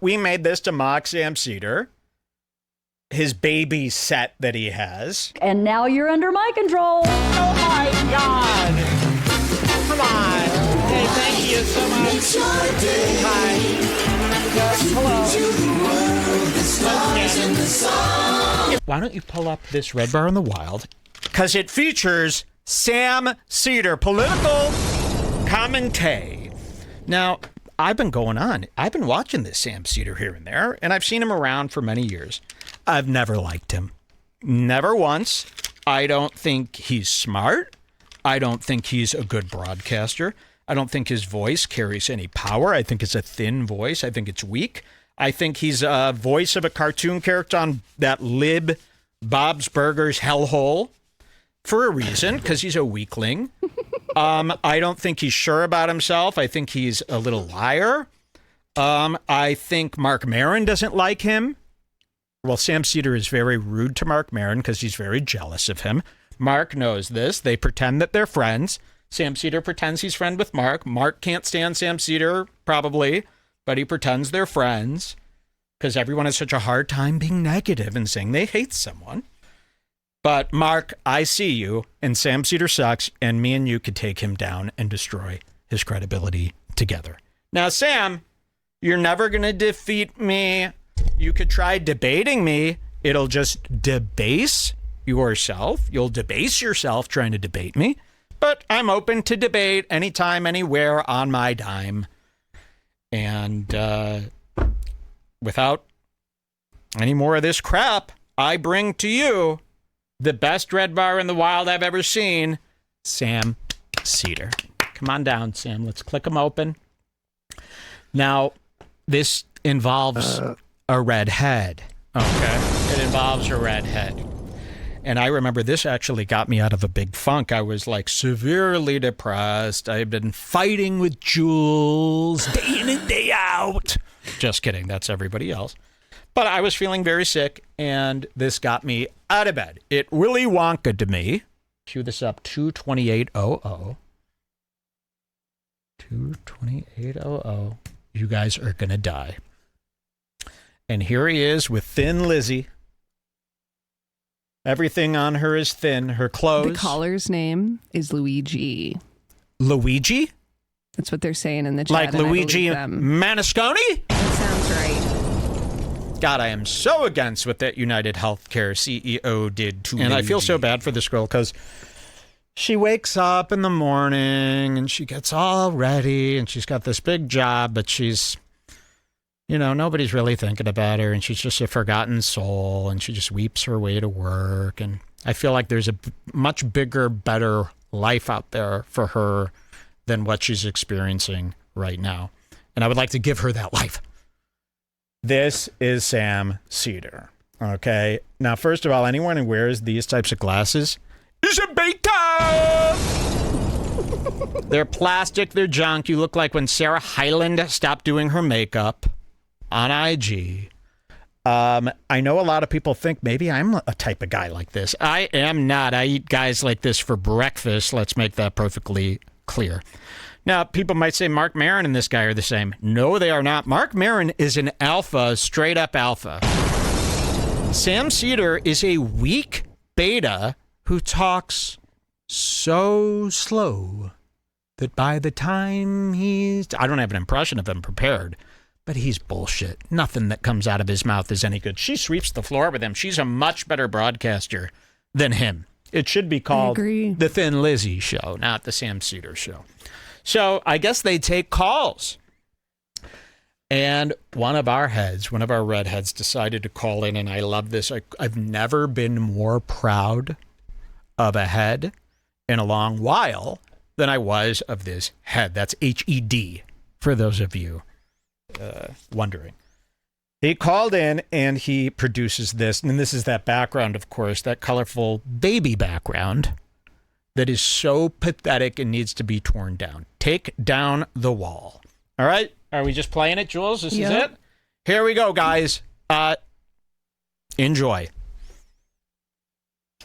we made this to mock Sam Seder, his baby set that he has. And now you're under my control. Oh my God. Come on. Hey, thank you so much. Hi. Yes, hello. Why don't you pull up this Redbar in the Wild? Because it features Sam Seder, political commentary. Now, I've been watching this Sam Seder here and there, and I've seen him around for many years. I've never liked him. Never once. I don't think he's smart. I don't think he's a good broadcaster. I don't think his voice carries any power. I think it's a thin voice. I think it's weak. I think he's a voice of a cartoon character on that lib Bob's Burgers hellhole for a reason, because he's a weakling. I don't think he's sure about himself. I think he's a little liar. I think Mark Maron doesn't like him. Well, Sam Seder is very rude to Mark Maron because he's very jealous of him. Mark knows this. They pretend that they're friends. Sam Seder pretends he's friend with Mark. Mark can't stand Sam Seder, probably, but he pretends they're friends because everyone has such a hard time being negative and saying they hate someone. But Mark, I see you, and Sam Seder sucks, and me and you could take him down and destroy his credibility together. Now, Sam, you're never going to defeat me. You could try debating me. It'll just debase yourself. You'll debase yourself trying to debate me. But I'm open to debate anytime, anywhere, on my dime. And without any more of this crap, I bring to you the best Redbar in the Wild I've ever seen, Sam Seder. Come on down, Sam. Let's click him open. Now, this involves a red head. Okay. It involves a red head. And I remember this actually got me out of a big funk. I was like severely depressed. I had been fighting with Jules day in and day out. Just kidding. That's everybody else. But I was feeling very sick, and this got me out of bed. It Willy Wonka to me. Cue this up, 22800. 22800. You guys are going to die. And here he is with Thin Lizzie. Everything on her is thin. Her clothes. The caller's name is Luigi. Luigi? That's what they're saying in the chat. Like Luigi Manisconi? That sounds right. God, I am so against what that United Healthcare CEO did to me. And I feel so bad for this girl because she wakes up in the morning and she gets all ready and she's got this big job, but she's, you know, nobody's really thinking about her and she's just a forgotten soul and she just weeps her way to work. And I feel like there's a much bigger, better life out there for her than what she's experiencing right now. And I would like to give her that life. This is Sam Seder. Okay. Now, first of all, anyone who wears these types of glasses is a beta. They're plastic. They're junk. You look like when Sarah Hyland stopped doing her makeup on IG. I know a lot of people think maybe I'm a type of guy like this. I am not. I eat guys like this for breakfast. Let's make that perfectly clear. Now, people might say Mark Maron and this guy are the same. No, they are not. Mark Maron is an alpha, straight up alpha. Sam Seder is a weak beta who talks so slow that by the time I don't have an impression of him prepared, but he's bullshit. Nothing that comes out of his mouth is any good. She sweeps the floor with him. She's a much better broadcaster than him. It should be called the Thin Lizzie Show, not the Sam Seder Show. So I guess they take calls. And one of our redheads decided to call in, and I love this. I've never been more proud of a head in a long while than I was of this head. That's HED, for those of you wondering. He called in, and he produces this, and this is that background, of course, that colorful baby background that is so pathetic and needs to be torn down. Take down the wall. All right? Are we just playing it, Jules? This is it? Here we go, guys. Enjoy.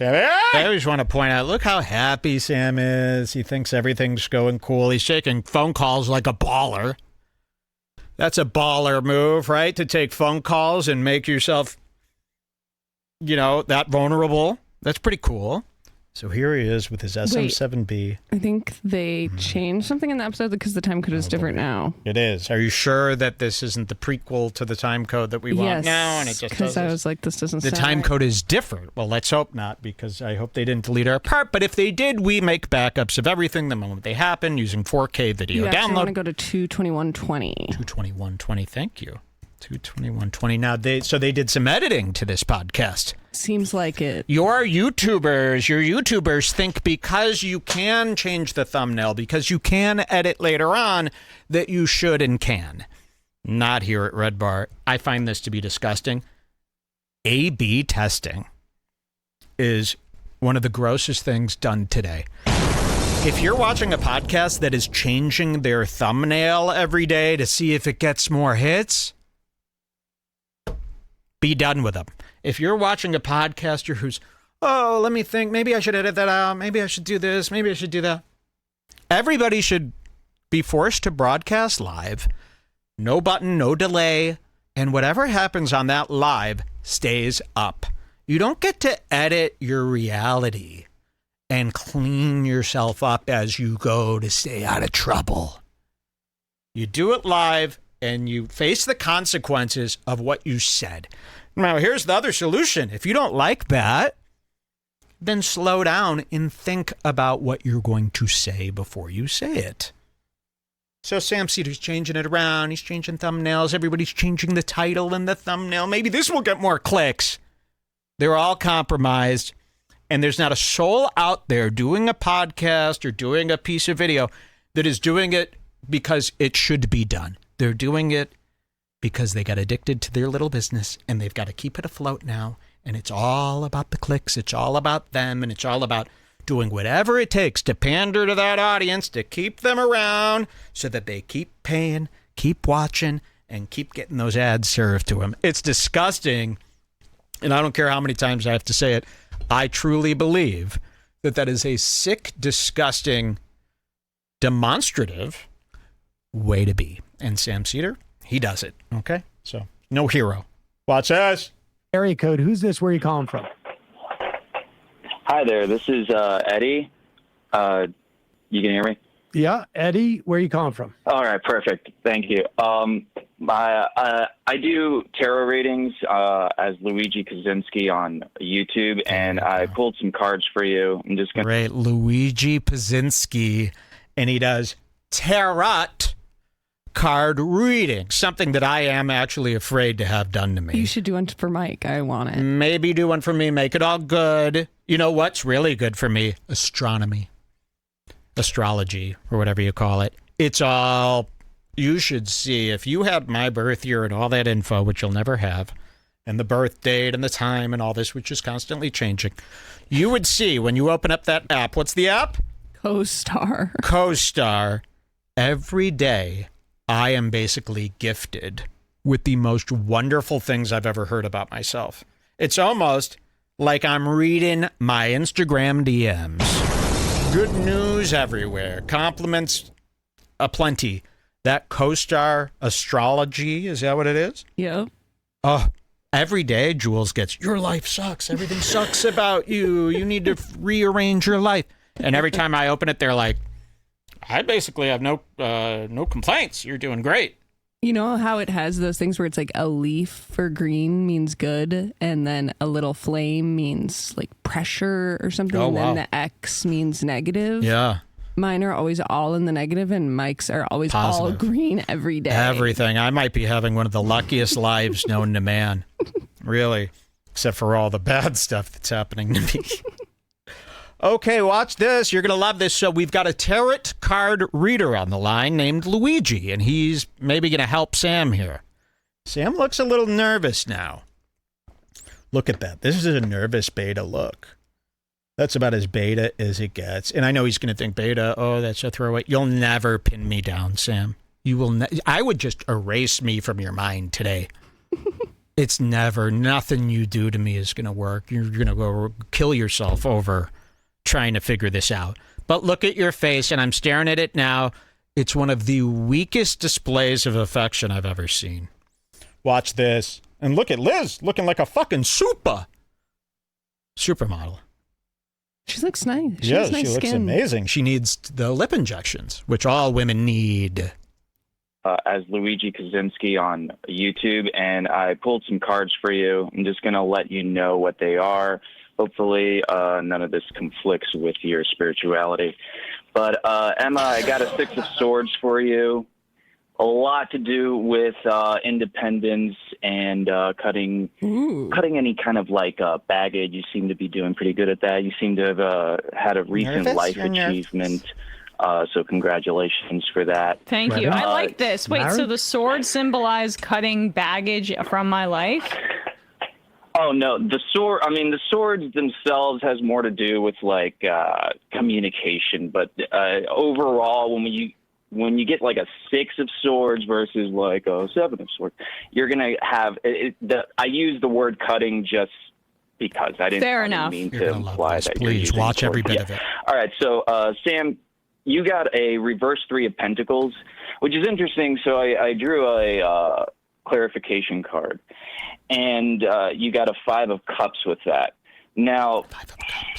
I always want to point out, look how happy Sam is. He thinks everything's going cool. He's taking phone calls like a baller. That's a baller move, right? To take phone calls and make yourself, that vulnerable. That's pretty cool. So here he is with his SM7B. I think they changed something in the episode because the time code is different now. It is. Are you sure that this isn't the prequel to the time code that we want now? And it just because I was like, this doesn't sound The time right. code is different. Well, let's hope not, because I hope they didn't delete our part. But if they did, we make backups of everything the moment they happen using 4K video You actually download. want to go to 22120. 22120, thank you. 22120. Now, they did some editing to this podcast. Seems like it. Your YouTubers think because you can change the thumbnail, because you can edit later on, that you should and can. Not here at Redbar. I find this to be disgusting. A/B testing is one of the grossest things done today. If you're watching a podcast that is changing their thumbnail every day to see if it gets more hits, be done with them. If you're watching a podcaster who's, let me think, maybe I should edit that out, maybe I should do this, maybe I should do that. Everybody should be forced to broadcast live, no button, no delay, and whatever happens on that live stays up. You don't get to edit your reality and clean yourself up as you go to stay out of trouble. You do it live, and you face the consequences of what you said. Now, here's the other solution. If you don't like that, then slow down and think about what you're going to say before you say it. So Sam Seder's changing it around. He's changing thumbnails. Everybody's changing the title and the thumbnail. Maybe this will get more clicks. They're all compromised. And there's not a soul out there doing a podcast or doing a piece of video that is doing it because it should be done. They're doing it because they got addicted to their little business and they've got to keep it afloat now. And it's all about the clicks. It's all about them. And it's all about doing whatever it takes to pander to that audience, to keep them around so that they keep paying, keep watching, and keep getting those ads served to them. It's disgusting. And I don't care how many times I have to say it. I truly believe that that is a sick, disgusting, demonstrative way to be. And Sam Seder, he does it. Okay? So, no hero. Watch this. Area code. Who's this? Where are you calling from? Hi there. This is Eddie. You can hear me? Yeah, Eddie. Where are you calling from? All right. Perfect. Thank you. I do tarot readings as Luigi Kaczynski on YouTube, and I pulled some cards for you. I'm just going to... Right, Luigi Kaczynski, and he does tarot card reading, something that I am actually afraid to have done to me. You should do one for Mike. I want it. Maybe do one for me, make it all good. You know what's really good for me? Astronomy. Astrology, or whatever you call it. It's all... You should see, if you had my birth year and all that info, which you'll never have, and the birth date and the time and all this, which is constantly changing, you would see when you open up that app. What's the app? Co-star. Co-star. Every day, I am basically gifted with the most wonderful things I've ever heard about myself. It's almost like I'm reading my Instagram DMs. Good news everywhere. Compliments aplenty. That co-star astrology, is that what it is? Yep. Oh, every day Jules gets, your life sucks. Everything sucks about you. You need to rearrange your life. And every time I open it, they're like, I basically have no complaints. You're doing great. You know how it has those things where it's like a leaf for green means good, and then a little flame means like pressure or something, Oh, and wow. then the X means negative? Yeah. Mine are always all in the negative, and Mike's are always all Positive. green every day. Everything. I might be having one of the luckiest lives known to man. Really. Except for all the bad stuff that's happening to me. Okay, watch this. You're going to love this. So we've got a tarot card reader on the line named Luigi, and he's maybe going to help Sam here. Sam looks a little nervous now. Look at that. This is a nervous beta look. That's about as beta as it gets. And I know he's going to think beta, oh, that's a throwaway. You'll never pin me down, Sam. You will. I would just erase me from your mind today. It's never. Nothing you do to me is going to work. You're going to go kill yourself over trying to figure this out. But look at your face, and I'm staring at it now. It's one of the weakest displays of affection I've ever seen. Watch this. And look at Liz looking like a fucking supermodel. She looks nice. She Yeah, has nice she looks skin. amazing. She needs the lip injections, which all women need. As Luigi Kaczynski on YouTube, and I pulled some cards for you. I'm just going to let you know what they are. Hopefully, none of this conflicts with your spirituality. But, Emma, I got a Six of Swords for you. A lot to do with independence and cutting any kind of baggage. You seem to be doing pretty good at that. You seem to have had a recent life achievement. So congratulations for that. Thank you. I like this. Wait, so the swords symbolize cutting baggage from my life? Oh no, the swords themselves has more to do with communication. But overall, when you get like a Six of Swords versus like a Seven of Swords, you're gonna have I use the word cutting just because I didn't mean to imply that. Please watch every bit of it. All right, so Sam, you got a Reverse Three of Pentacles, which is interesting. So I drew a clarification card, and you got a Five of Cups with that. Now,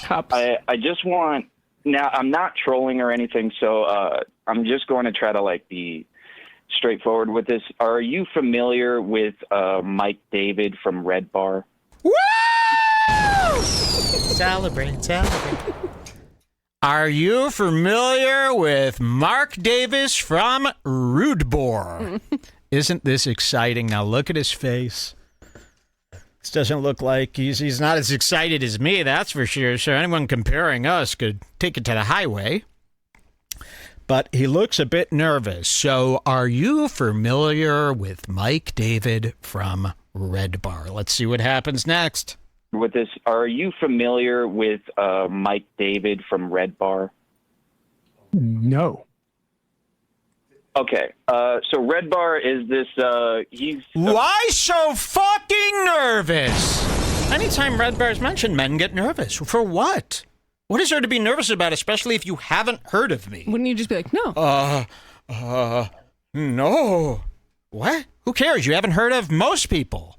Cups. I just want. Now, I'm not trolling or anything, so I'm just going to try to be straightforward with this. Are you familiar with Mike David from Redbar? Woo! Celebrate. Are you familiar with Mark Davis from Redbar? Isn't this exciting? Now look at his face. This doesn't look like he's not as excited as me, that's for sure. So anyone comparing us could take it to the highway. But he looks a bit nervous. So are you familiar with Mike David from Redbar? Let's see what happens next. With this, are you familiar with Mike David from Redbar? No. Okay, so Redbar is this, Why so fucking nervous? Anytime Redbar's mentioned, men get nervous. For what? What is there to be nervous about, especially if you haven't heard of me? Wouldn't you just be like, no? No. What? Who cares? You haven't heard of most people.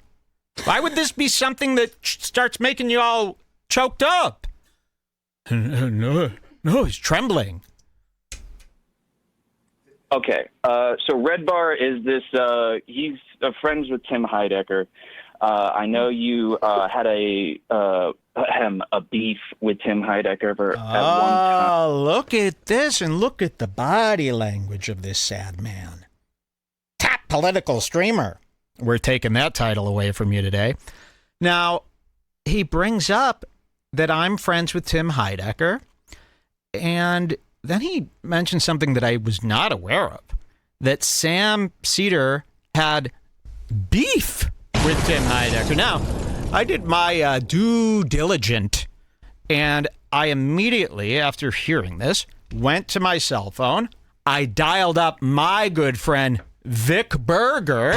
Why would this be something that starts making you all choked up? No, he's trembling. Okay, so Redbar is this, he's friends with Tim Heidecker. I know you had a beef with Tim Heidecker at one time. Oh, look at this, and look at the body language of this sad man. Top political streamer. We're taking that title away from you today. Now, he brings up that I'm friends with Tim Heidecker, and then he mentioned something that I was not aware of, that Sam Seder had beef with Tim Heidecker. Now, I did my due diligence, and I immediately, after hearing this, went to my cell phone. I dialed up my good friend Vic Berger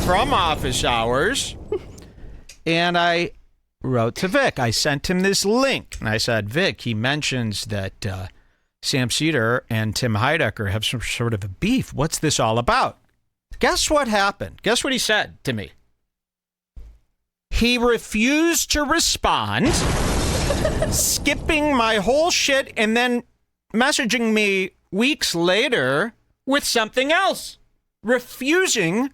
from Office Hours, and I wrote to Vic. I sent him this link, and I said, Vic, he mentions that Sam Seder and Tim Heidecker have some sort of a beef. What's this all about? Guess what happened? Guess what he said to me? He refused to respond, skipping my whole shit and then messaging me weeks later with something else. Refusing,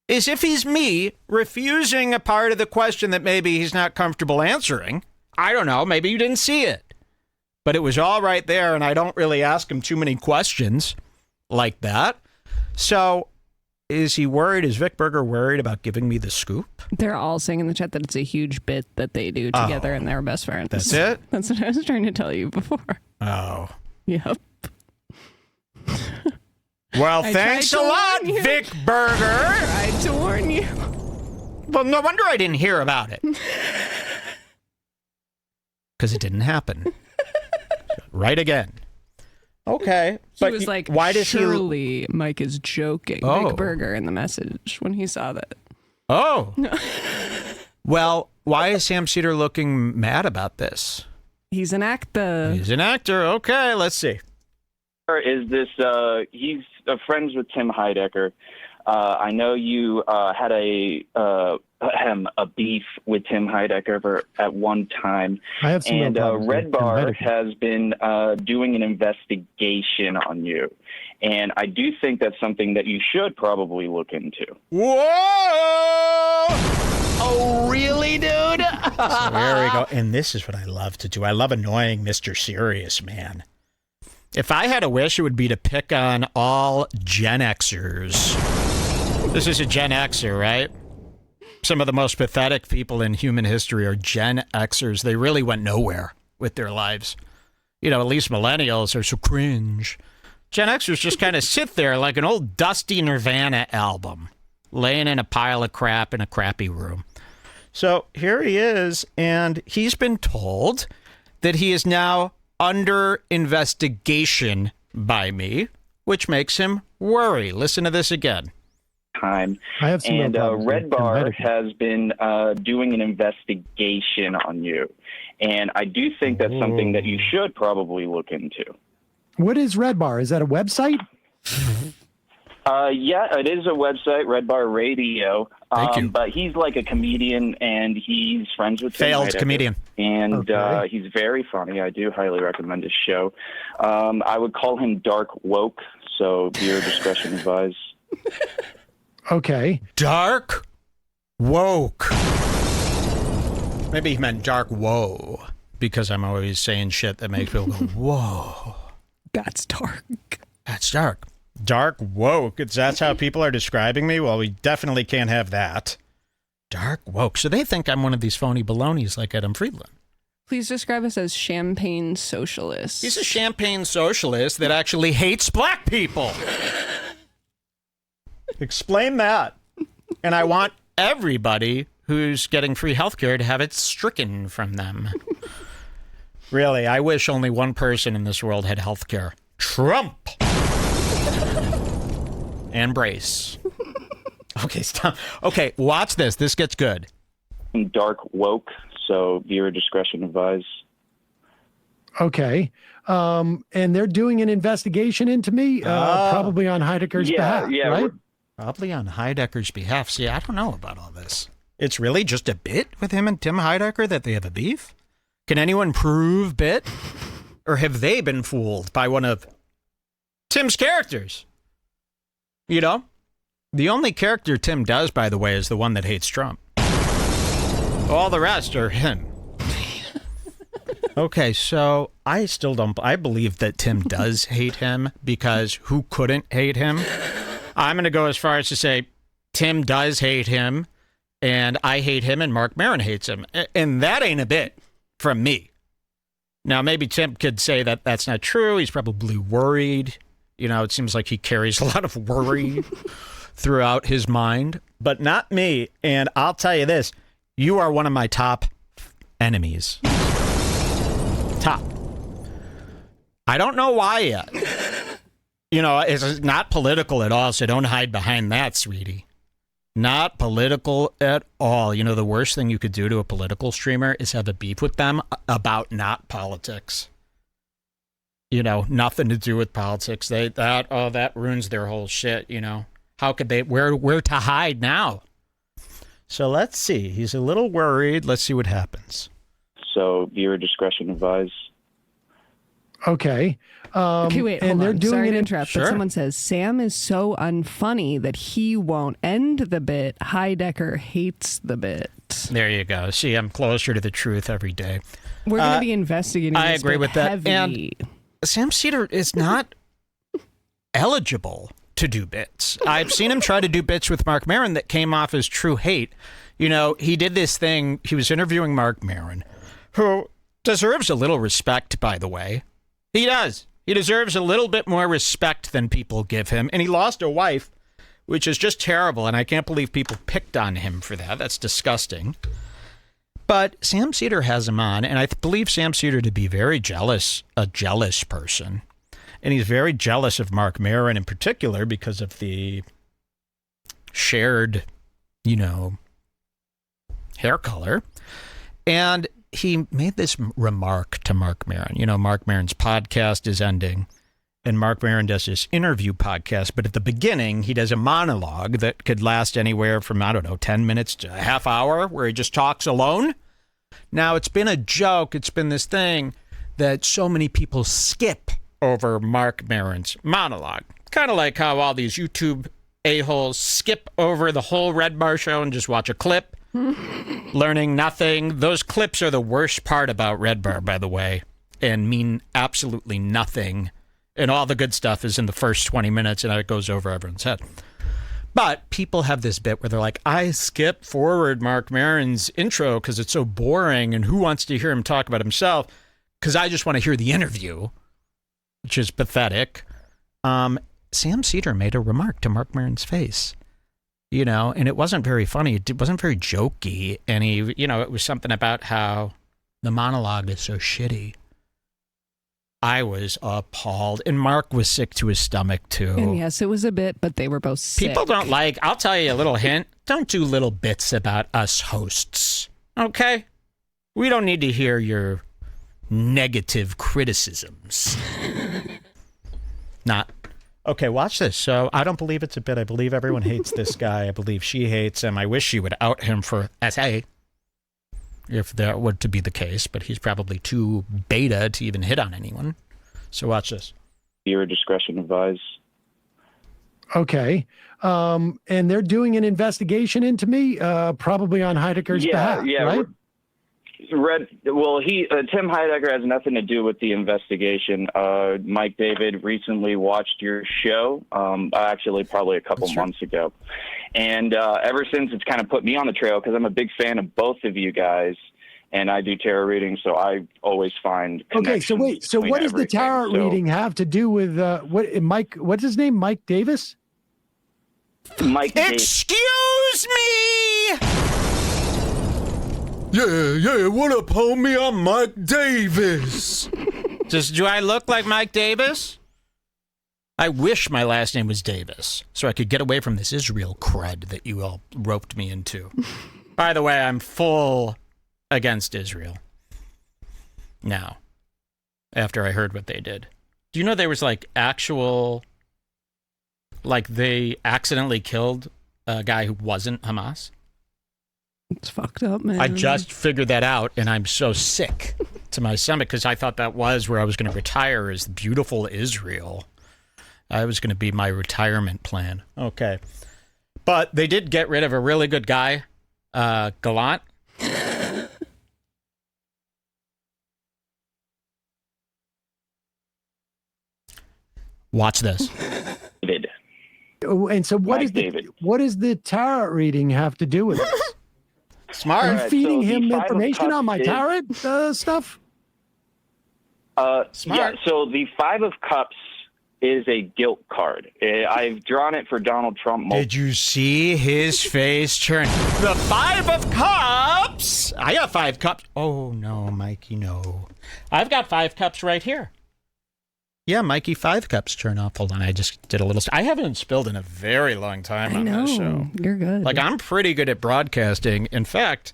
as if he's me, refusing a part of the question that maybe he's not comfortable answering. I don't know. Maybe you didn't see it. But it was all right there, and I don't really ask him too many questions like that. So is he worried? Is Vic Berger worried about giving me the scoop? They're all saying in the chat that it's a huge bit that they do together and they're best friends. That's it? That's what I was trying to tell you before. Oh. Yep. Well, thanks a lot, Vic Berger. I tried to warn you. Well, no wonder I didn't hear about it. Because it didn't happen. Right again. Okay. He was like, why does surely Mike is joking. Vic Berger in the message when he saw that. Oh. Well, why is Sam Seder looking mad about this? He's an actor. He's an actor. Okay, let's see. is this, he's friends with Tim Heidecker. I know you had a beef with Tim Heidecker at one time. I have some and Redbar has been doing an investigation on you. And I do think that's something that you should probably look into. Whoa! Oh, really, dude? So there we go. And this is what I love to do. I love annoying Mr. Serious Man. If I had a wish, it would be to pick on all Gen Xers. This is a Gen Xer, right? Some of the most pathetic people in human history are Gen Xers. They really went nowhere with their lives. You know, at least millennials are so cringe. Gen Xers just kind of sit there like an old dusty Nirvana album, laying in a pile of crap in a crappy room. So here he is, and he's been told that he is now under investigation by me, which makes him worry. Listen to this again. Time. I have some and Redbar has been doing an investigation on you. And I do think that's something that you should probably look into. What is Redbar? Is that a website? Yeah, it is a website, Redbar Radio. Thank you. But he's like a comedian, and he's friends with Failed comedian. And he's very funny. I do highly recommend his show. I would call him dark woke, so viewer discretion advised. Okay. Dark woke. Maybe he meant dark whoa, because I'm always saying shit that makes people go, whoa. That's dark. That's dark. Dark woke. That's how people are describing me? Well, we definitely can't have that. Dark woke. So they think I'm one of these phony balonies like Adam Friedland. Please describe us as champagne socialists. He's a champagne socialist that actually hates black people. Explain that. And I want everybody who's getting free healthcare to have it stricken from them. Really, I wish only one person in this world had healthcare. Trump. And Brace. Okay, stop. Okay, watch this. This gets good. Dark woke, so viewer discretion advised. Okay. And they're doing an investigation into me, probably on Heidecker's behalf, right? Probably on Heidecker's behalf. See, I don't know about all this. It's really just a bit with him and Tim Heidecker that they have a beef? Can anyone prove bit? Or have they been fooled by one of Tim's characters? You know? The only character Tim does, by the way, is the one that hates Trump. All the rest are him. Okay, so I believe that Tim does hate him, because who couldn't hate him? I'm going to go as far as to say Tim does hate him, and I hate him, and Mark Maron hates him. And that ain't a bit from me. Now, maybe Tim could say that that's not true. He's probably worried. You know, it seems like he carries a lot of worry throughout his mind, but not me. And I'll tell you this, you are one of my top enemies. Top. I don't know why yet. You know, it's not political at all, so don't hide behind that, sweetie. Not political at all. You know, the worst thing you could do to a political streamer is have a beef with them about not politics. You know, nothing to do with politics. That ruins their whole shit, you know. How could they, where to hide now? So let's see. He's a little worried. Let's see what happens. So viewer discretion advised. Okay. Okay, wait, hold on. Sorry to interrupt, Sure. but someone says, Sam is so unfunny that he won't end the bit. Heidecker hates the bit. There you go. See, I'm closer to the truth every day. We're going to be investigating I this agree bit with that. heavy. And Sam Seder is not eligible to do bits. I've seen him try to do bits with Mark Maron that came off as true hate. You know, he did this thing. He was interviewing Mark Maron, who deserves a little respect, by the way. He does. He deserves a little bit more respect than people give him. And he lost a wife, which is just terrible. And I can't believe people picked on him for that. That's disgusting. But Sam Seder has him on, and I believe Sam Seder to be very jealous, a jealous person. And he's very jealous of Mark Maron in particular because of the shared, you know, hair color. And he made this remark to Mark Maron. You know, Mark Maron's podcast is ending, and Mark Maron does this interview podcast, but at the beginning, he does a monologue that could last anywhere from, 10 minutes to a half hour, where he just talks alone. Now, it's been a joke. It's been this thing that so many people skip over Mark Maron's monologue. Kind of like how all these YouTube a-holes skip over the whole Redbar show and just watch a clip, learning nothing. Those clips are the worst part about Redbar, by the way, and mean absolutely nothing. And all the good stuff is in the first 20 minutes, and it goes over everyone's head. But people have this bit where they're like, I skip forward Mark Maron's intro because it's so boring, and who wants to hear him talk about himself? Because I just want to hear the interview, which is pathetic. Sam Seder made a remark to Mark Maron's face, and it wasn't very funny. It wasn't very jokey. And it was something about how the monologue is so shitty. I was appalled. And Mark was sick to his stomach, too. And yes, it was a bit, but they were both sick. People don't I'll tell you a little hint. Don't do little bits about us hosts, okay? We don't need to hear your negative criticisms. Not. Okay, watch this. So I don't believe it's a bit. I believe everyone hates this guy. I believe she hates him. I wish she would out him for SA, if that were to be the case, but he's probably too beta to even hit on anyone. So watch this. Your discretion advised. Okay. And they're doing an investigation into me, probably on Heidecker's behalf, right? Tim Heidecker has nothing to do with the investigation. Mike David recently watched your show, actually probably a couple months ago. And ever since, it's kind of put me on the trail because I'm a big fan of both of you guys, and I do tarot readings, so I always find connections. Okay, so wait, so what does the tarot reading have to do with Mike? What's his name? Mike Davis? Mike Davis. Excuse me! Yeah, what up, homie? I'm Mike Davis. Do I look like Mike Davis? I wish my last name was Davis, so I could get away from this Israel crud that you all roped me into. By the way, I'm full against Israel now, after I heard what they did. Do you know there was they accidentally killed a guy who wasn't Hamas? It's fucked up, man. I just figured that out, and I'm so sick to my stomach because I thought that was where I was going to retire, is beautiful Israel. I was going to be my retirement plan. Okay. But they did get rid of a really good guy, Gallant. Watch this. David. And so what does the tarot reading have to do with this? Smart. Are you feeding him information on my tarot stuff? Smart. Yeah, so the Five of Cups is a guilt card. I've drawn it for Donald Trump. Did you see his face turn? The Five of Cups! I got 5 cups. Oh, no, Mikey, no. I've got 5 cups right here. Yeah, Mikey, 5 cups turn off. Hold on, I just did a little... I haven't spilled in a very long time on this show. You're good. I'm pretty good at broadcasting. In fact,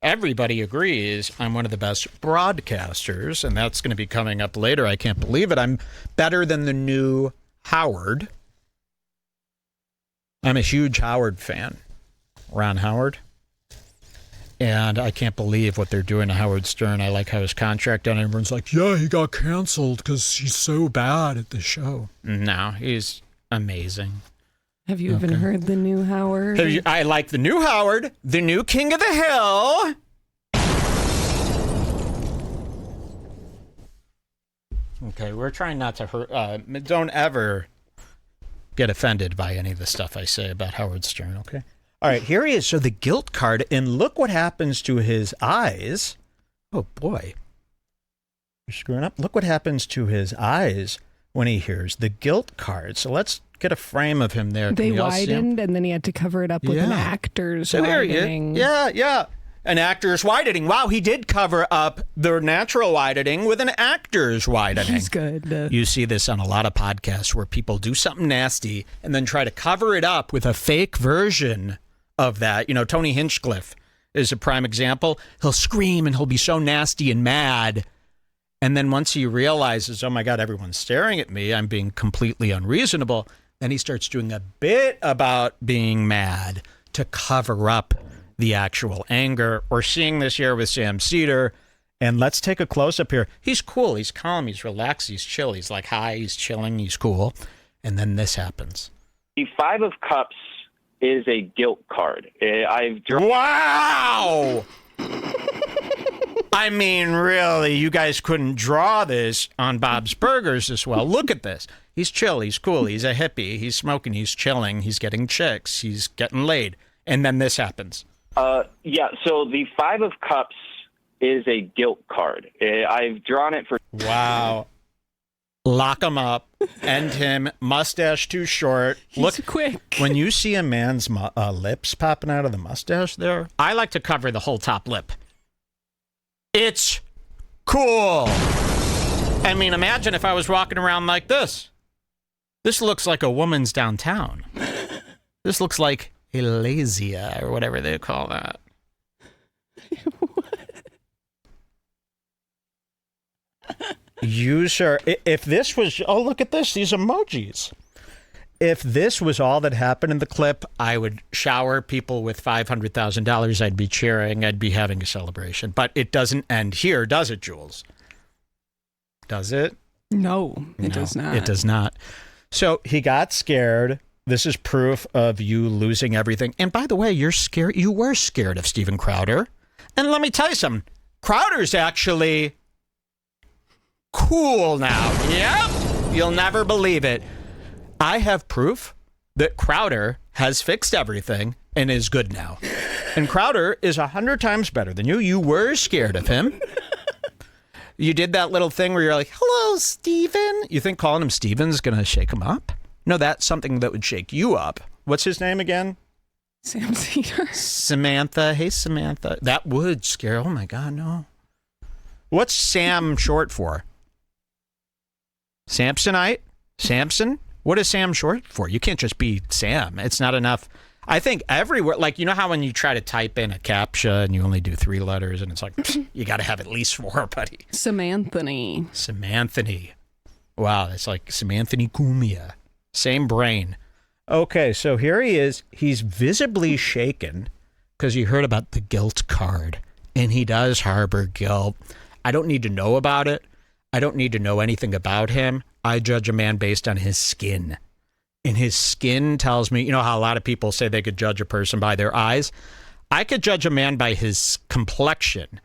everybody agrees I'm one of the best broadcasters, and that's going to be coming up later. I can't believe it. I'm better than the new Howard. I'm a huge Howard fan. Ron Howard. And I can't believe what they're doing to Howard Stern. I like how his contract done. Everyone's like, yeah, he got canceled because he's so bad at the show. No, he's amazing. Have you even heard the new Howard? I like the new Howard, the new King of the Hill. Okay, we're trying not to hurt. Don't ever get offended by any of the stuff I say about Howard Stern, okay? All right, here he is. So the guilt card, and look what happens to his eyes. Oh, boy. You're screwing up. Look what happens to his eyes when he hears the guilt card. So let's get a frame of him there. They widened, and then he had to cover it up with an actor's widening. There he is. Yeah. An actor's widening. Wow, he did cover up the natural widening with an actor's widening. He's good. You see this on a lot of podcasts where people do something nasty and then try to cover it up with a fake version of that. You know, Tony Hinchcliffe is a prime example. He'll scream and he'll be so nasty and mad, And then once he realizes, oh my God, everyone's staring at me, I'm being completely unreasonable, then he starts doing a bit about being mad to cover up the actual anger. We're seeing this here with Sam Seder. And let's take a close-up here. He's cool. He's calm. He's relaxed. He's chill. He's like high. He's chilling. He's cool. And then this happens. The Five of Cups is a guilt card. Wow! I mean, really, you guys couldn't draw this on Bob's Burgers as well. Look at this. He's chill. He's cool. He's a hippie. He's smoking. He's chilling. He's getting chicks. He's getting laid. And then this happens. Yeah, so the Five of Cups is a guilt card. I've drawn it for... Wow. Lock him up. End him. Mustache too short. He's quick. When you see a man's lips popping out of the mustache there, I like to cover the whole top lip. It's cool. I mean, imagine if I was walking around like this. This looks like a woman's downtown. This looks like a lazia or whatever they call that. You, sir, if this was, oh, look at this, these emojis. If this was all that happened in the clip, I would shower people with $500,000. I'd be cheering. I'd be having a celebration. But it doesn't end here, does it, Jules? Does it? No, it does not. It does not. So he got scared. This is proof of you losing everything. And by the way, you're scared. You were scared of Steven Crowder. And let me tell you something. Crowder's actually cool now. Yep. You'll never believe it. I have proof that Crowder has fixed everything and is good now. And Crowder is 100 times better than you. You were scared of him. You did that little thing where you're like, hello, Steven. You think calling him Steven's going to shake him up? No, that's something that would shake you up. What's his name again? Sam Seder. Samantha. Hey, Samantha. That would scare. Oh, my God, no. What's Sam short for? Samsonite? Samson? What is Sam short for? You can't just be Sam. It's not enough. I think everywhere, like, you know how when you try to type in a CAPTCHA and you only do 3 letters and it's like, you got to have at least 4, buddy. Samanthony. Samanthony. Wow, that's like Samanthony Cumia. Same brain. Okay, so here he is. He's visibly shaken because he heard about the guilt card. And he does harbor guilt. I don't need to know about it. I don't need to know anything about him. I judge a man based on his skin. And his skin tells me, you know how a lot of people say they could judge a person by their eyes? I could judge a man by his complexion,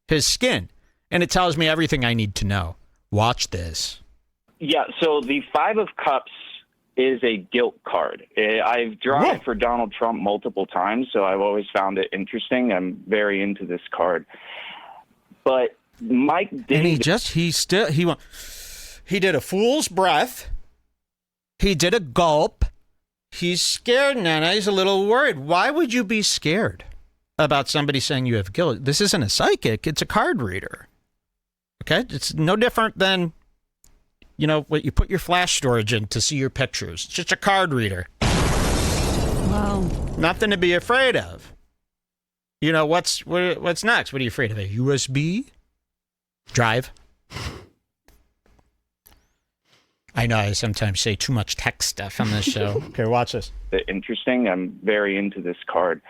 his skin. And it tells me everything I need to know. Watch this. Yeah, so the Five of Cups is a guilt card. I've drawn it for Donald Trump multiple times, so I've always found it interesting. I'm very into this card. But Mike David... And he did a fool's breath. He did a gulp. He's scared, Nana. He's a little worried. Why would you be scared about somebody saying you have guilt? This isn't a psychic. It's a card reader. Okay? It's no different than, you know, what you put your flash storage in to see your pictures. It's just a card reader. Wow. Nothing to be afraid of. You know, what's next? What are you afraid of? A USB drive? I know I sometimes say too much tech stuff on this show. Okay, watch this. Interesting. I'm very into this card.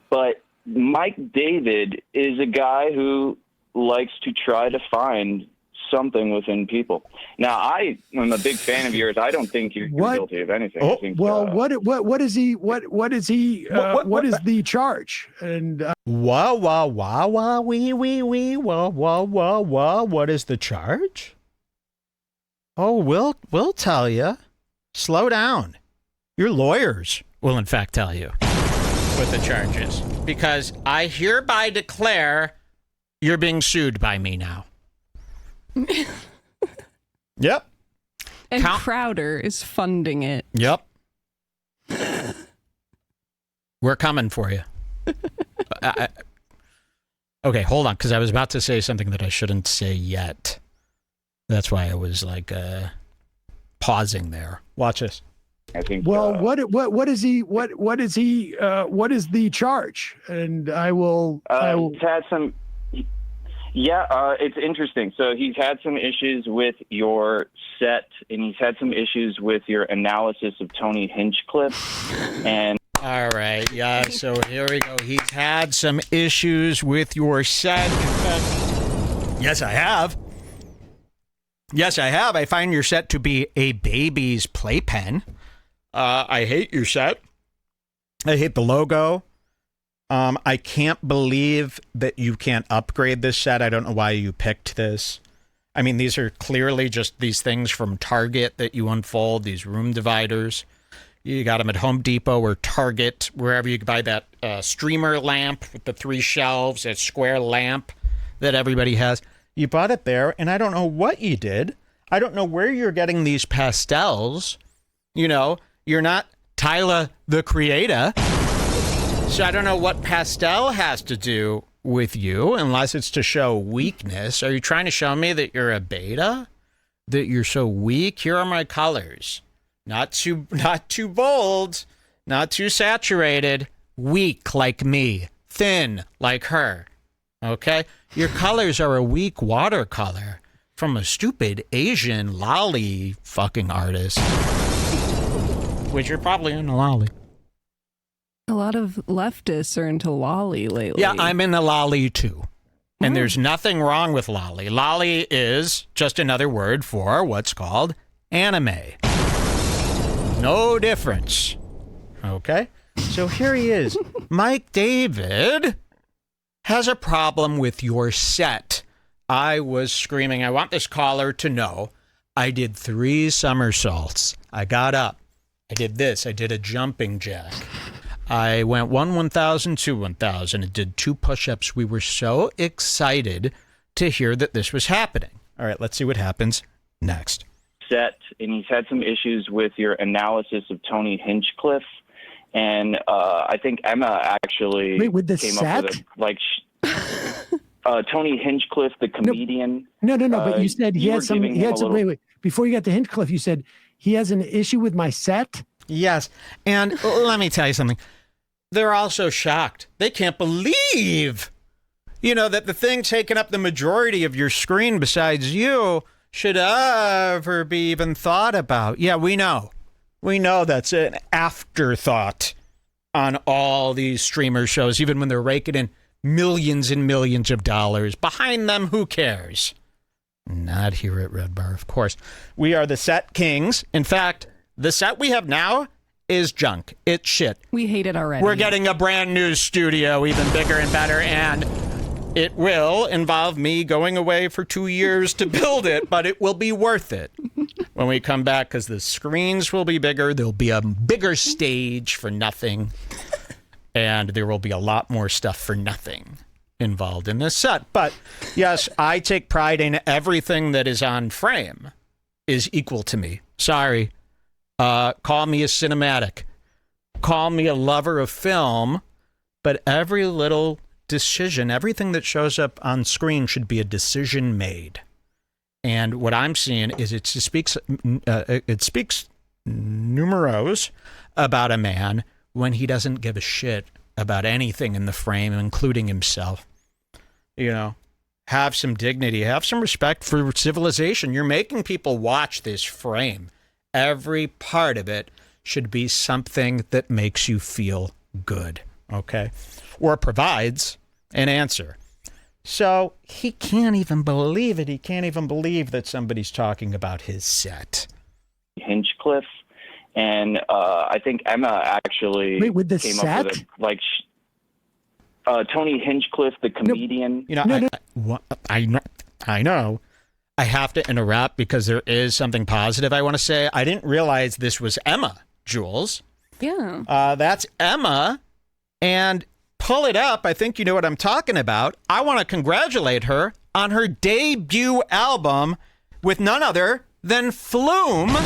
But Mike David is a guy who likes to try to find something within people. Now, I am a big fan of yours. I don't think you're guilty of anything. Oh, I think, well, what is he? What is the charge? And Wah wah wah wah wee wee wee wah wah wah wah. What is the charge? Oh, we'll tell you. Slow down. Your lawyers will, in fact, tell you what the charge is. Because I hereby declare you're being sued by me now. Yep. And Crowder is funding it. Yep. We're coming for you. Okay, hold on, because I was about to say something that I shouldn't say yet. That's why I was like pausing there. Watch this. I think. Well, what is he? What is he? What is the charge? And I will. It's had some. Yeah, it's interesting. So he's had some issues with your set, and he's had some issues with your analysis of Tony Hinchcliffe. And all right, yeah. So here we go. He's had some issues with your set. In fact, yes, I have. Yes, I have. I find your set to be a baby's playpen. I hate your set. I hate the logo. I can't believe that you can't upgrade this set. I don't know why you picked this. I mean, these are clearly just these things from Target that you unfold, these room dividers. You got them at Home Depot or Target, wherever you can buy that streamer lamp with the 3 shelves, that square lamp that everybody has. You bought it there, and I don't know what you did. I don't know where you're getting these pastels. You know, you're not Tyler, the creator. So I don't know what pastel has to do with you, unless it's to show weakness. Are you trying to show me that you're a beta? That you're so weak? Here are my colors. Not too bold, not too saturated. Weak like me. Thin like her. Okay? Your colors are a weak watercolor from a stupid Asian lolly fucking artist. Which you're probably into lolly. A lot of leftists are into lolly lately. Yeah, I'm into lolly too. And there's nothing wrong with lolly. Lolly is just another word for what's called anime. No difference. Okay? So here he is. Mike David has a problem with your set. I was screaming, I want this caller to know I did 3 somersaults. I got up. I did this. I did a jumping jack. I went 1,000, 2, 1,000, and did 2 push-ups. We were so excited to hear that this was happening. All right, let's see what happens next. Set, and he's had some issues with your analysis of Tony Hinchcliffe. And I think Emma actually came up with Tony Hinchcliffe, the comedian. No, but you said he had some. Wait. Before you got to Hinchcliffe, you said he has an issue with my set. Yes, and let me tell you something. They're all so shocked. They can't believe, that the thing taking up the majority of your screen besides you should ever be even thought about. Yeah, we know. We know that's an afterthought on all these streamer shows, even when they're raking in millions and millions of dollars. Behind them, who cares? Not here at Redbar, of course. We are the set kings. In fact, the set we have now is junk. It's shit. We hate it already. We're getting a brand new studio, even bigger and better, and it will involve me going away for 2 years to build it, but it will be worth it when we come back because the screens will be bigger. There'll be a bigger stage for nothing, and there will be a lot more stuff for nothing involved in this set. But yes, I take pride in everything that is on frame is equal to me. Sorry. Call me a cinematic. Call me a lover of film, but every little decision, everything that shows up on screen should be a decision made. And what I'm seeing is it speaks numeros about a man when he doesn't give a shit about anything in the frame, including himself. Have some dignity, have some respect for civilization. You're making people watch this frame. Every part of it should be something that makes you feel good, okay? Or provides an answer. So he can't even believe it. He can't even believe that somebody's talking about his set. Hinchcliffe, and I think Emma actually came up with Tony Hinchcliffe, the comedian. I know. I have to interrupt because there is something positive I want to say. I didn't realize this was Emma, Jules. Yeah. That's Emma. And pull it up. I think you know what I'm talking about. I want to congratulate her on her debut album with none other than Flume.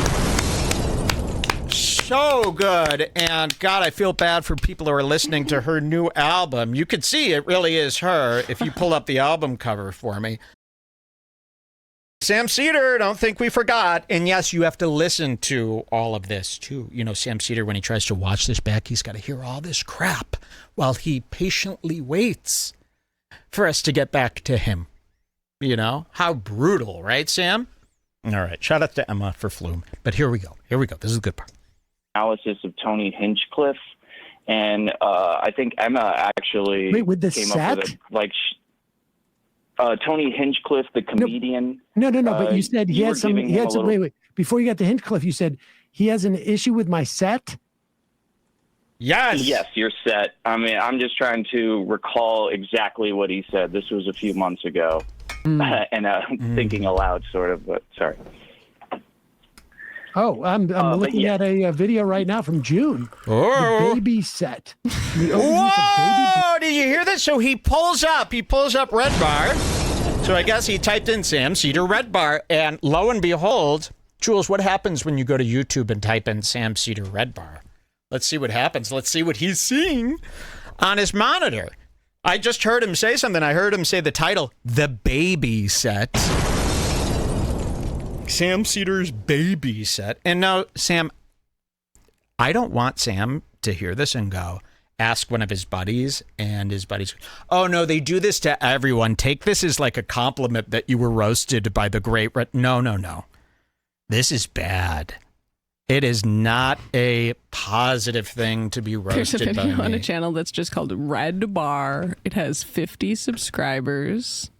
So good. And God, I feel bad for people who are listening to her new album. You could see it really is her if you pull up the album cover for me. Sam Seder, don't think we forgot. And yes, you have to listen to all of this too. Sam Seder, when he tries to watch this back, he's got to hear all this crap while he patiently waits for us to get back to him. You know, how brutal, right, Sam? All right, shout out to Emma for Flume. But here we go. This is a good part. Analysis of Tony Hinchcliffe. And I think Emma actually came up with Tony Hinchcliffe, the comedian. No. But you said he had some. Wait. Before you got to Hinchcliffe, you said he has an issue with my set. Yes, your set. I mean, I'm just trying to recall exactly what he said. This was a few months ago, and thinking aloud, sort of. But sorry. Oh, I'm looking at a video right now from June. Oh. The baby set. Whoa! Did you hear this? So he pulls up Redbar. So I guess he typed in Sam Seder Redbar, and lo and behold, Jules, what happens when you go to YouTube and type in Sam Seder Redbar? Let's see what happens. Let's see what he's seeing on his monitor. I just heard him say something. I heard him say the title, The Baby Set. Sam Seder's Baby Set. And now, Sam, I don't want Sam to hear this and go, ask one of his buddies, and his buddies, oh, no, they do this to everyone. Take this as like a compliment that you were roasted by the great... No. This is bad. It is not a positive thing to be roasted by me. There's a video on a channel that's just called Redbar. It has 50 subscribers.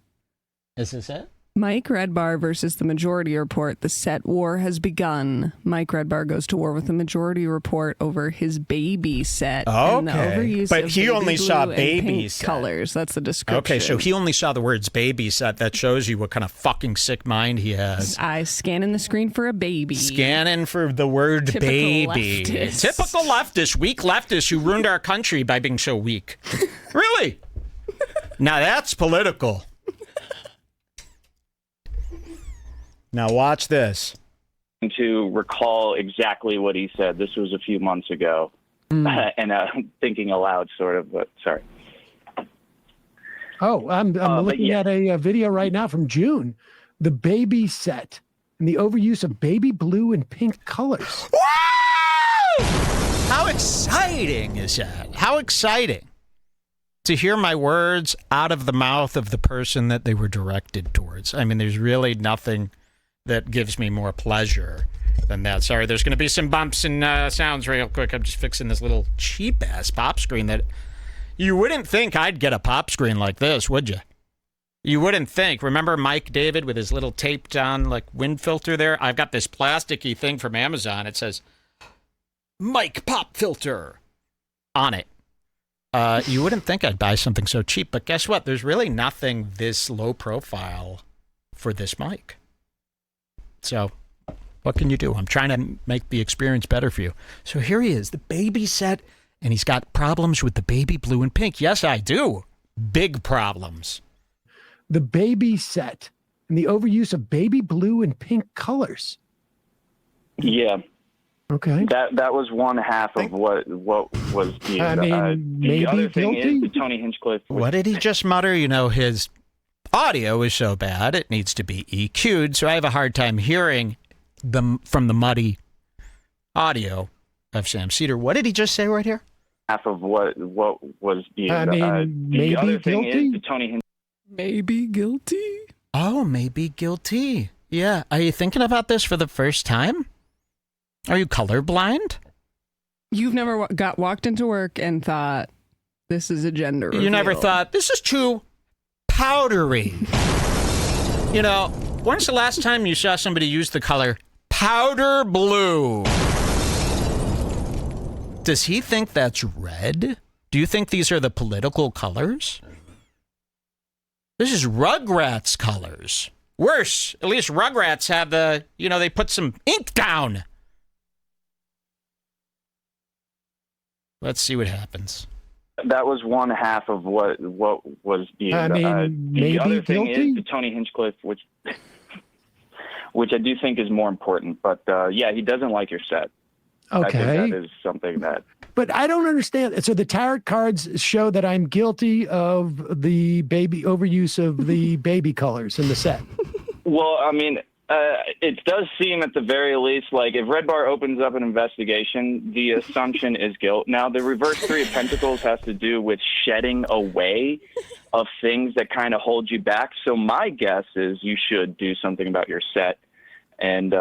Is this it? Mike Redbar versus the Majority Report. The set war has begun. Mike Redbar goes to war with the Majority Report over his baby set. Okay. And the overuse but of he only saw baby set colors. That's the description. Okay, so he only saw the words baby set. That shows you what kind of fucking sick mind he has. His eyes scanning the screen for a baby. Scanning for the word Typical baby. leftist. Typical leftist, weak leftist who ruined our country by being so weak. Really? Now that's political. Now watch this. To recall exactly what he said. This was a few months ago, and thinking aloud, sort of. But sorry. Oh, I'm looking at a video right now from June. The baby set and the overuse of baby blue and pink colors. Woo! How exciting is that? How exciting to hear my words out of the mouth of the person that they were directed towards. I mean, there's really nothing that gives me more pleasure than that. Sorry, there's going to be some bumps and sounds real quick. I'm just fixing this little cheap-ass pop screen that you wouldn't think I'd get a pop screen like this, would you? You wouldn't think. Remember Mike David with his little taped-on like wind filter there? I've got this plasticky thing from Amazon. It says, Mike Pop Filter on it. You wouldn't think I'd buy something so cheap, but guess what? There's really nothing this low profile for this mic. So what can you do? I'm trying to make the experience better for you. So here he is, the baby set, and he's got problems with the baby blue and pink. Yes, I do. Big problems. The baby set and the overuse of baby blue and pink colors. Yeah. Okay. That was one half of what was being. I mean, maybe the other guilty? thing is Tony Hinchcliffe. What did he just mutter? You know, his audio is so bad it needs to be EQ'd, so I have a hard time hearing from the muddy audio of Sam Seder. What did he just say right here? Half of what was being. I mean, maybe the other guilty? thing is Tony Hinchcliffe. Maybe guilty. Oh, maybe guilty. Yeah. Are you thinking about this for the first time? Are you colorblind? You've never walked into work and thought, this is a gender reveal. You never thought, this is too powdery. You know, when's the last time you saw somebody use the color powder blue? Does he think that's red? Do you think these are the political colors? This is Rugrats colors. Worse, at least Rugrats have they put some ink down. Let's see what happens. That was one half of what was being. I mean, maybe the other guilty? thing is Tony Hinchcliffe, which I do think is more important. But yeah, he doesn't like your set. Okay. I think that is something that. But I don't understand. So the tarot cards show that I'm guilty of the baby overuse of the baby colors in the set. Well, I mean, It does seem at the very least like if Redbar opens up an investigation, the assumption is guilt. Now, the Reverse Three of Pentacles has to do with shedding away of things that kind of hold you back. So my guess is you should do something about your set. And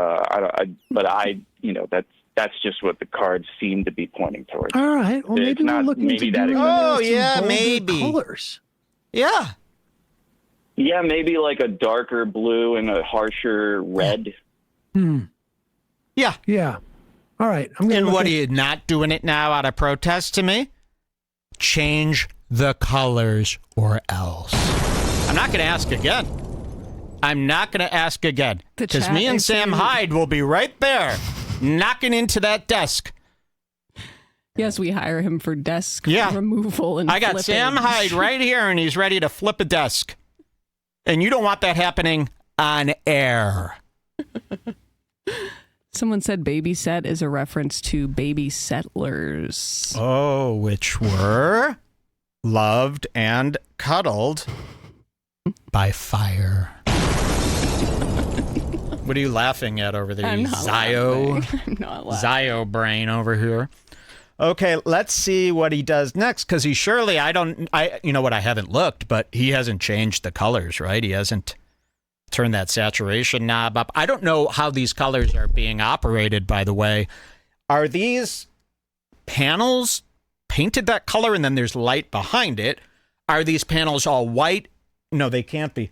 that's just what the cards seem to be pointing towards. All right. Well, maybe we're looking to doing maybe colors. Yeah. Yeah, maybe like a darker blue and a harsher red. Yeah. Yeah. All right. And what are you not doing it now out of protest to me? Change the colors or else. I'm not going to ask again. Because me and Sam Hyde will be right there knocking into that desk. Yes, we hire him for desk removal and I got Sam Hyde right here, and he's ready to flip a desk. And you don't want that happening on air. Someone said baby set is a reference to baby settlers. Oh, which were loved and cuddled by fire. What are you laughing at over there? I'm not Zio brain over here. Okay, let's see what he does next, because he surely, I haven't looked, but he hasn't changed the colors, right? He hasn't turned that saturation knob up. I don't know how these colors are being operated, by the way. Are these panels painted that color and then there's light behind it? Are these panels all white? No, they can't be.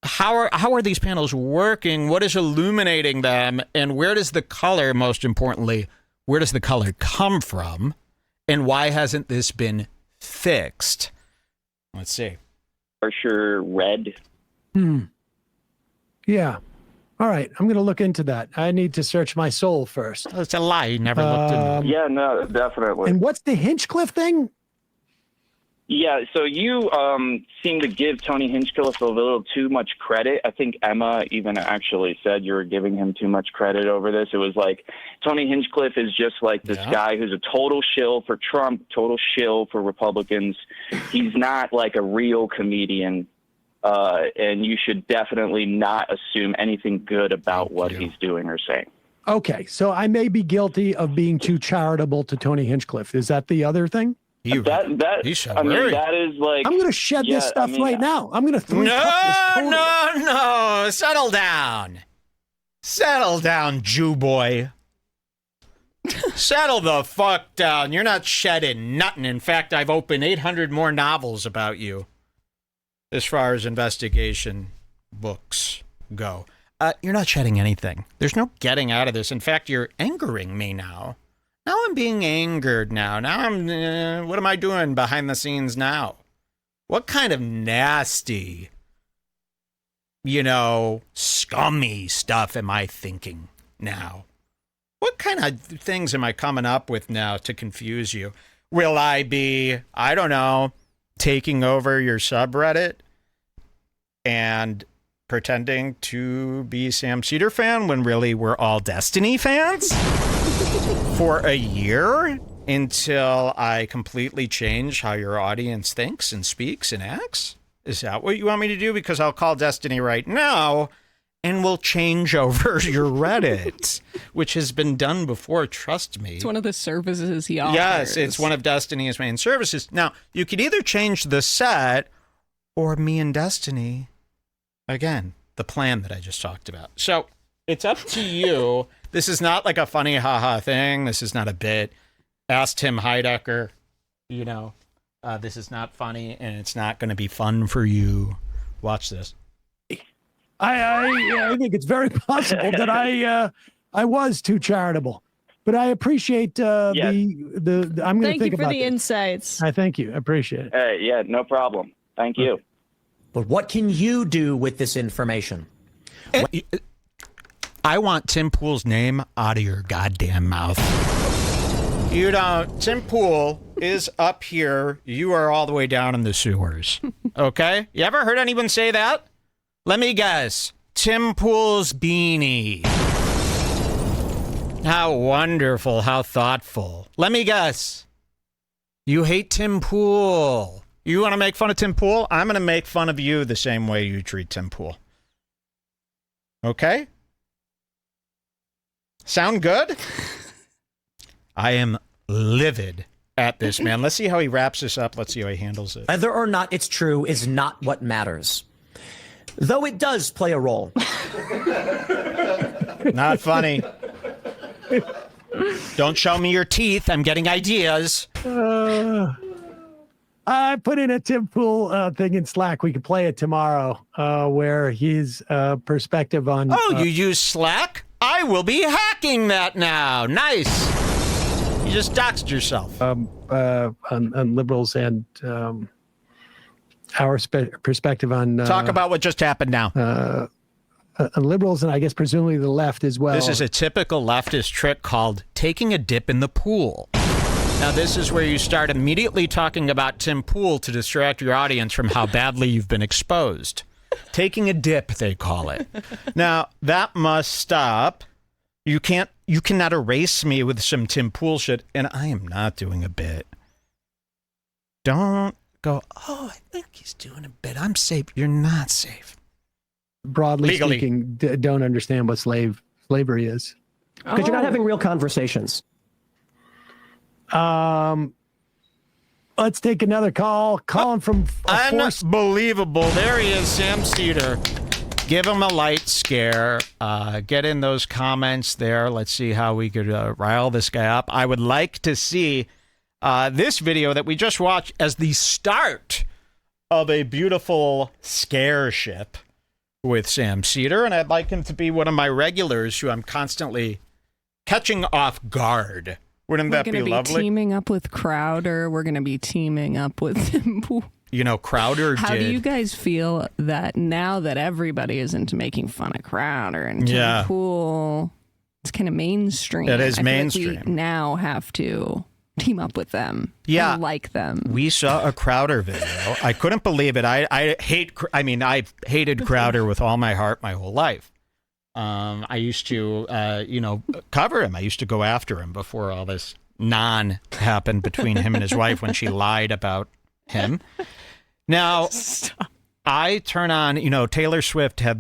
How are these panels working? What is illuminating them? And where does the color, most importantly, where does the color come from? And why hasn't this been fixed? Let's see. Harsher red. Yeah. All right. I'm going to look into that. I need to search my soul first. It's a lie. You never looked into it. Yeah, no, definitely. And what's the Hinchcliffe thing? Yeah, so you seem to give Tony Hinchcliffe a little too much credit. I think Emma even actually said you were giving him too much credit over this. It was like Tony Hinchcliffe is just like this guy who's a total shill for Trump, total shill for Republicans. He's not like a real comedian, and you should definitely not assume anything good about what he's doing or saying. Okay, so I may be guilty of being too charitable to Tony Hinchcliffe. Is that the other thing? That is like... I'm going to shed this stuff right now. I'm going to No. Settle down. Settle down, Jew boy. Settle the fuck down. You're not shedding nothing. In fact, I've opened 800 more novels about you as far as investigation books go. You're not shedding anything. There's no getting out of this. In fact, you're angering me now. Now I'm being angered now. Now what am I doing behind the scenes now? What kind of nasty, scummy stuff am I thinking now? What kind of things am I coming up with now to confuse you? Will I be, I don't know, taking over your subreddit and pretending to be Sam Seder fan when really we're all Destiny fans? For a year until I completely change how your audience thinks and speaks and acts? Is that what you want me to do? Because I'll call Destiny right now and we'll change over your Reddit, which has been done before, trust me. It's one of the services he offers. Yes, it's one of Destiny's main services. Now, you could either change the set or me and Destiny, again, the plan that I just talked about. So it's up to you. This is not like a funny haha thing. This is not a bit. Ask Tim Heidecker, this is not funny and it's not going to be fun for you. Watch this. I think it's very possible that I was too charitable, but I appreciate the I'm going to think about it. Thank you for the insights. I thank you. I appreciate it. Yeah, no problem. Thank you. But what can you do with this information? I want Tim Pool's name out of your goddamn mouth. Tim Pool is up here. You are all the way down in the sewers. Okay? You ever heard anyone say that? Let me guess. Tim Pool's beanie. How wonderful. How thoughtful. Let me guess. You hate Tim Pool. You want to make fun of Tim Pool? I'm going to make fun of you the same way you treat Tim Pool. Okay? Sound good? I am livid at this, man. Let's see how he wraps this up. Let's see how he handles it. Whether or not it's true is not what matters. Though it does play a role. Not funny. Don't show me your teeth. I'm getting ideas. I put in a Tim Pool thing in Slack. We could play it tomorrow, where his perspective on... you use Slack? I will be hacking that now. Nice. You just doxed yourself. On liberals and our perspective on... Talk about what just happened now. Liberals and I guess presumably the left as well. This is a typical leftist trick called taking a dip in the pool. Now, this is where you start immediately talking about Tim Pool to distract your audience from how badly you've been exposed. Taking a dip, they call it. Now, that must stop. You cannot erase me with some Tim Pool shit, and I am not doing a bit. Don't go, I think he's doing a bit. I'm safe. You're not safe. Broadly Legally. speaking, don't understand what slavery is. Because you're not having real conversations. Let's take another call. Calling from Unbelievable. There he is, Sam Seder. Give him a light scare. Get in those comments there. Let's see how we could rile this guy up. I would like to see this video that we just watched as the start of a beautiful scare ship with Sam Seder, and I'd like him to be one of my regulars who I'm constantly catching off guard. Wouldn't that be lovely? We're going to be teaming up with Crowder. We're going to be teaming up with Tim Pool. You know, Crowder How do you guys feel that now that everybody is into making fun of Crowder and Tim Pool, it's kind of mainstream. It is mainstream. Like we now have to team up with them. Yeah. And like them. We saw a Crowder video. I couldn't believe it. I've hated Crowder with all my heart my whole life. I used to, cover him. I used to go after him before all this happened between him and his wife when she lied about him. Now, I turn on, Taylor Swift had